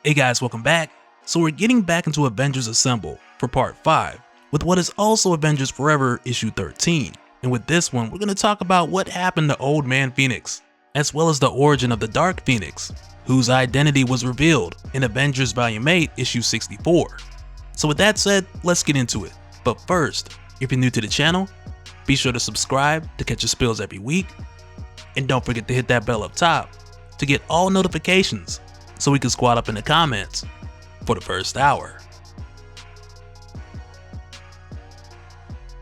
Hey guys, welcome back. So we're getting back into Avengers Assemble for part 5 with what is also Avengers Forever issue 13. And with this one, we're going to talk about what happened to Old Man Phoenix, as well as the origin of the Dark Phoenix, whose identity was revealed in Avengers Volume 8 issue 64. So with that said, let's get into it. But first, if you're new to the channel, be sure to subscribe to catch your spills every week. And don't forget to hit that bell up top to get all notifications so we can squad up in the comments for the first hour.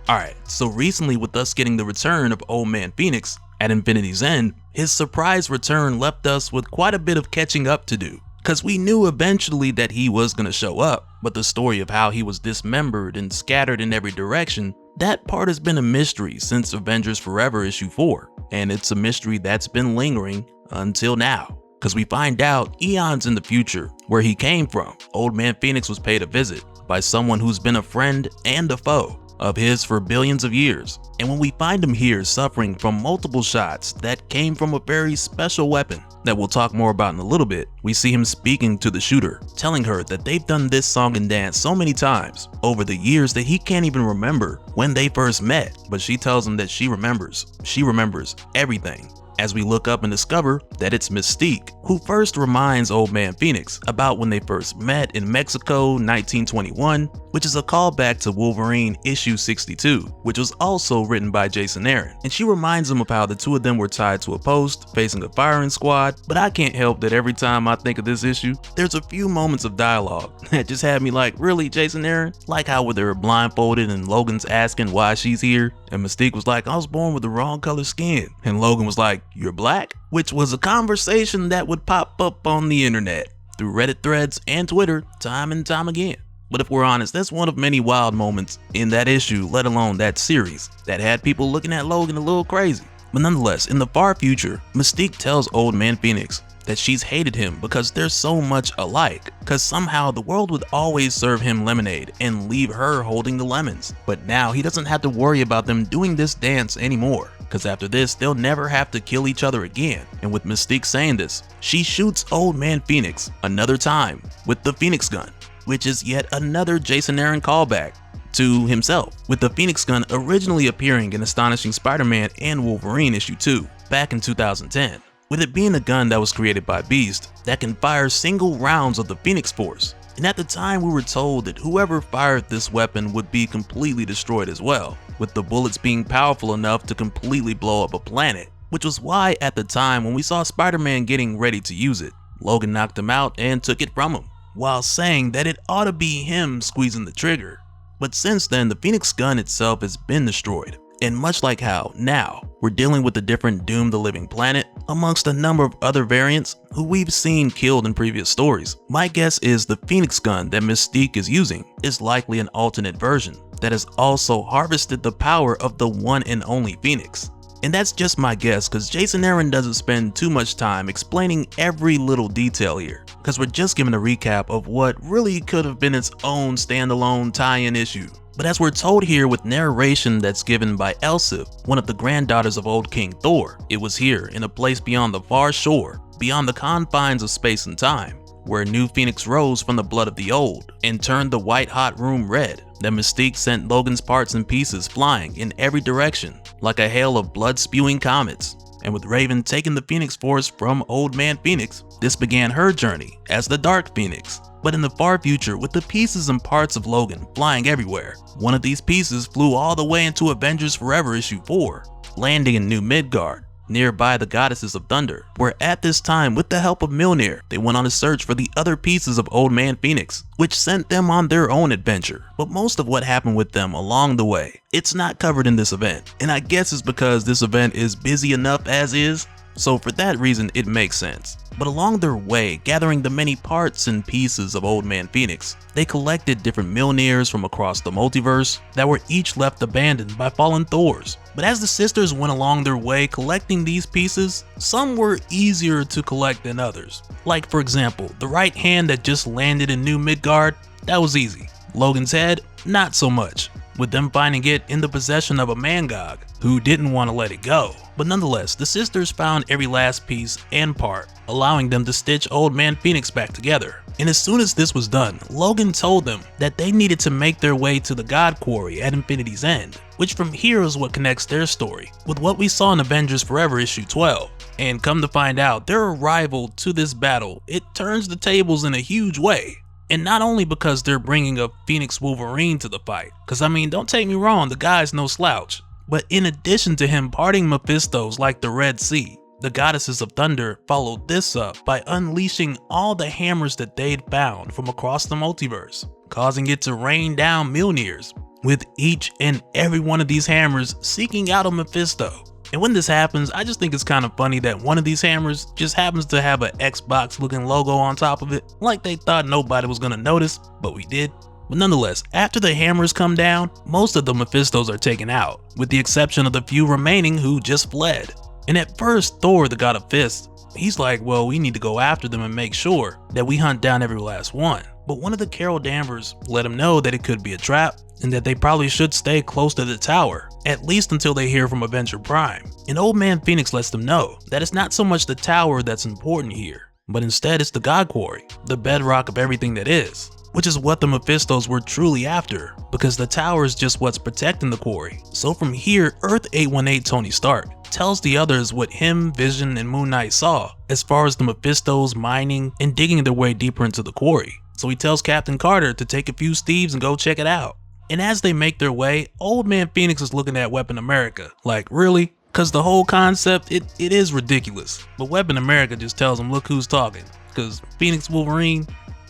Alright, so recently with us getting the return of Old Man Phoenix at Infinity's End, his surprise return left us with quite a bit of catching up to do. Cause we knew eventually that he was gonna show up, but the story of how he was dismembered and scattered in every direction, that part has been a mystery since Avengers Forever issue 4, and it's a mystery that's been lingering until now. Cause we find out eons in the future where he came from, Old Man Phoenix was paid a visit by someone who's been a friend and a foe of his for billions of years. And when we find him here suffering from multiple shots that came from a very special weapon that we'll talk more about in a little bit, we see him speaking to the shooter, telling her that they've done this song and dance so many times over the years that he can't even remember when they first met, but she tells him that she remembers everything. As we look up and discover that it's Mystique, who first reminds Old Man Phoenix about when they first met in Mexico 1921, which is a callback to Wolverine issue 62, which was also written by Jason Aaron. And she reminds him of how the two of them were tied to a post facing a firing squad, but I can't help that every time I think of this issue, there's a few moments of dialogue that just had me like, really, Jason Aaron? Like how they were blindfolded and Logan's asking why she's here, and Mystique was like, I was born with the wrong color skin, and Logan was like, you're black? Which was a conversation that would pop up on the internet, through Reddit threads and Twitter time and time again. But if we're honest, that's one of many wild moments in that issue, let alone that series, that had people looking at Logan a little crazy. But nonetheless, in the far future, Mystique tells Old Man Phoenix that she's hated him because they're so much alike, cause somehow the world would always serve him lemonade and leave her holding the lemons. But now he doesn't have to worry about them doing this dance anymore, cause after this they'll never have to kill each other again. And with Mystique saying this, she shoots Old Man Phoenix another time with the Phoenix gun, which is yet another Jason Aaron callback to himself, with the Phoenix gun originally appearing in Astonishing Spider-Man and Wolverine issue 2 back in 2010. With it being a gun that was created by Beast that can fire single rounds of the Phoenix Force. And at the time we were told that whoever fired this weapon would be completely destroyed as well, with the bullets being powerful enough to completely blow up a planet. Which was why at the time when we saw Spider-Man getting ready to use it, Logan knocked him out and took it from him, while saying that it ought to be him squeezing the trigger. But since then, the Phoenix gun itself has been destroyed. And much like how now we're dealing with a different Doom the Living Planet amongst a number of other variants who we've seen killed in previous stories, my guess is the Phoenix gun that Mystique is using is likely an alternate version that has also harvested the power of the one and only Phoenix. And that's just my guess, cause Jason Aaron doesn't spend too much time explaining every little detail here, cause we're just giving a recap of what really could have been its own standalone tie-in issue. But as we're told here with narration that's given by Elsif, one of the granddaughters of old King Thor, it was here in a place beyond the far shore, beyond the confines of space and time, where a new Phoenix rose from the blood of the old and turned the white hot room red, that Mystique sent Logan's parts and pieces flying in every direction like a hail of blood spewing comets. And with Raven taking the Phoenix Force from Old Man Phoenix, this began her journey as the Dark Phoenix. But in the far future, with the pieces and parts of Logan flying everywhere, one of these pieces flew all the way into Avengers Forever issue 4, landing in New Midgard, nearby the Goddesses of Thunder, where at this time, with the help of Mjolnir, they went on a search for the other pieces of Old Man Phoenix, which sent them on their own adventure. But most of what happened with them along the way, it's not covered in this event, and I guess it's because this event is busy enough as is, so for that reason it makes sense. But along their way, gathering the many parts and pieces of Old Man Phoenix, they collected different Mjolnirs from across the multiverse that were each left abandoned by fallen Thors. But as the sisters went along their way collecting these pieces, some were easier to collect than others. Like for example, the right hand that just landed in New Midgard, that was easy. Logan's head, not so much. with them finding it in the possession of a Mangog who didn't want to let it go. But nonetheless, the sisters found every last piece and part, allowing them to stitch Old Man Phoenix back together. And as soon as this was done, Logan told them that they needed to make their way to the God Quarry at Infinity's End, which from here is what connects their story with what we saw in Avengers Forever issue 12. And come to find out, their arrival to this battle, it turns the tables in a huge way. And not only because they're bringing a Phoenix Wolverine to the fight, cause I mean, don't take me wrong, the guy's no slouch. But in addition to him parting Mephistos like the Red Sea, the Goddesses of Thunder followed this up by unleashing all the hammers that they'd found from across the multiverse, causing it to rain down Mjolnirs, with each and every one of these hammers seeking out a Mephisto. And when this happens, I just think it's kind of funny that one of these hammers just happens to have an Xbox looking logo on top of it, like they thought nobody was gonna notice, but we did. But nonetheless, after the hammers come down, most of the Mephistos are taken out, with the exception of the few remaining who just fled. And at first, Thor, the god of fists, he's like, well, we need to go after them and make sure that we hunt down every last one. But one of the Carol Danvers let him know that it could be a trap and that they probably should stay close to the tower, at least until they hear from Avenger Prime. And Old Man Phoenix lets them know that it's not so much the tower that's important here, but instead it's the God Quarry, the bedrock of everything that is. Which is what the Mephistos were truly after, because the tower is just what's protecting the quarry. So from here, Earth 818 Tony Stark tells the others what him, Vision, and Moon Knight saw as far as the Mephistos mining and digging their way deeper into the quarry. So he tells Captain Carter to take a few Steves and go check it out. And as they make their way, Old Man Phoenix is looking at Weapon America like, really? Cause the whole concept, it is ridiculous. But Weapon America just tells him, look who's talking. Cause Phoenix Wolverine,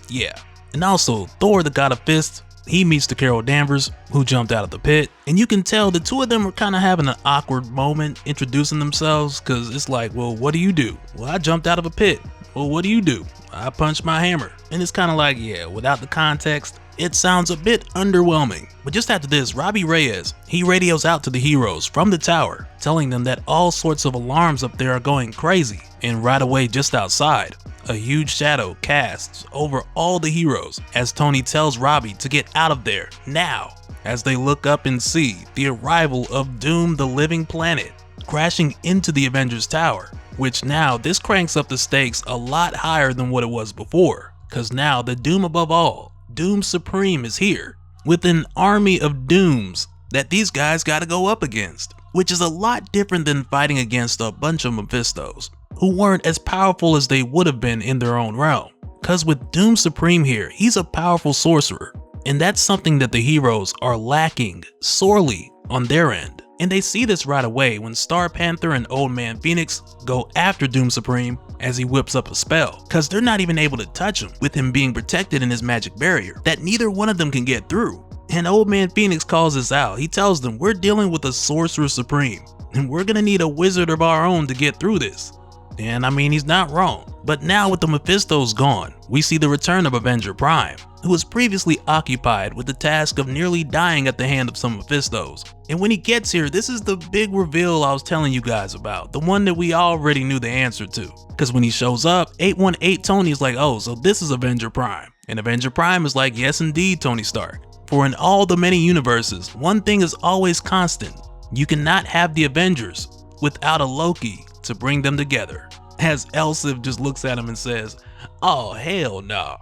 yeah. And also, Thor, the god of fists, he meets the Carol Danvers, who jumped out of the pit. And you can tell the two of them were kind of having an awkward moment introducing themselves, cause it's like, well, what do you do? Well, I jumped out of a pit. Well, what do you do? I punched my hammer. And it's kind of like, yeah, without the context, it sounds a bit underwhelming. But just after this, Robbie Reyes, he radios out to the heroes from the tower, telling them that all sorts of alarms up there are going crazy. And right away just outside, a huge shadow casts over all the heroes as Tony tells Robbie to get out of there now, as they look up and see the arrival of Doom the Living Planet crashing into the Avengers Tower, which now this cranks up the stakes a lot higher than what it was before, cause now the Doom above all, Doom Supreme, is here with an army of Dooms that these guys gotta go up against, which is a lot different than fighting against a bunch of Mephistos who weren't as powerful as they would have been in their own realm. Cause with Doom Supreme here, he's a powerful sorcerer, and that's something that the heroes are lacking sorely on their end. And they see this right away when Star Panther and Old Man Phoenix go after Doom Supreme as he whips up a spell, cause they're not even able to touch him with him being protected in his magic barrier that neither one of them can get through. And Old Man Phoenix calls this out. He tells them, we're dealing with a Sorcerer Supreme, and we're gonna need a wizard of our own to get through this. And I mean, he's not wrong. But now with the Mephistos gone, we see the return of Avenger Prime, who was previously occupied with the task of nearly dying at the hand of some Mephistos. And when he gets here, this is the big reveal I was telling you guys about, the one that we already knew the answer to. Cause when he shows up, 818 Tony is like, oh, so this is Avenger Prime. And Avenger Prime is like, yes indeed, Tony Stark. For in all the many universes, one thing is always constant. You cannot have the Avengers without a Loki to bring them together. As Elsif just looks at him and says, oh hell no.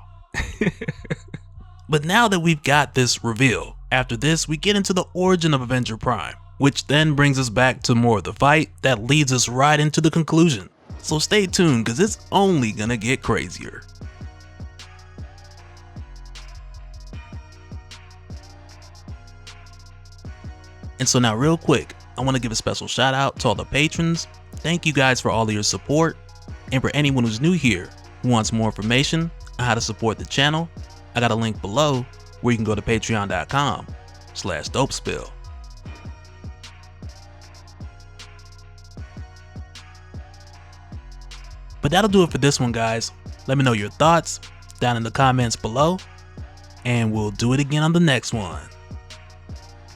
But now that we've got this reveal, after this we get into the origin of Avenger Prime, which then brings us back to more of the fight that leads us right into the conclusion. So stay tuned, cause it's only gonna get crazier. And so now real quick, I want to give a special shout out to all the patrons. Thank you guys for all of your support. And for anyone who's new here who wants more information on how to support the channel, I got a link below where you can go to patreon.com/Dopespill. But that'll do it for this one, guys. Let me know your thoughts down in the comments below, and we'll do it again on the next one.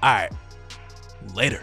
Alright, later.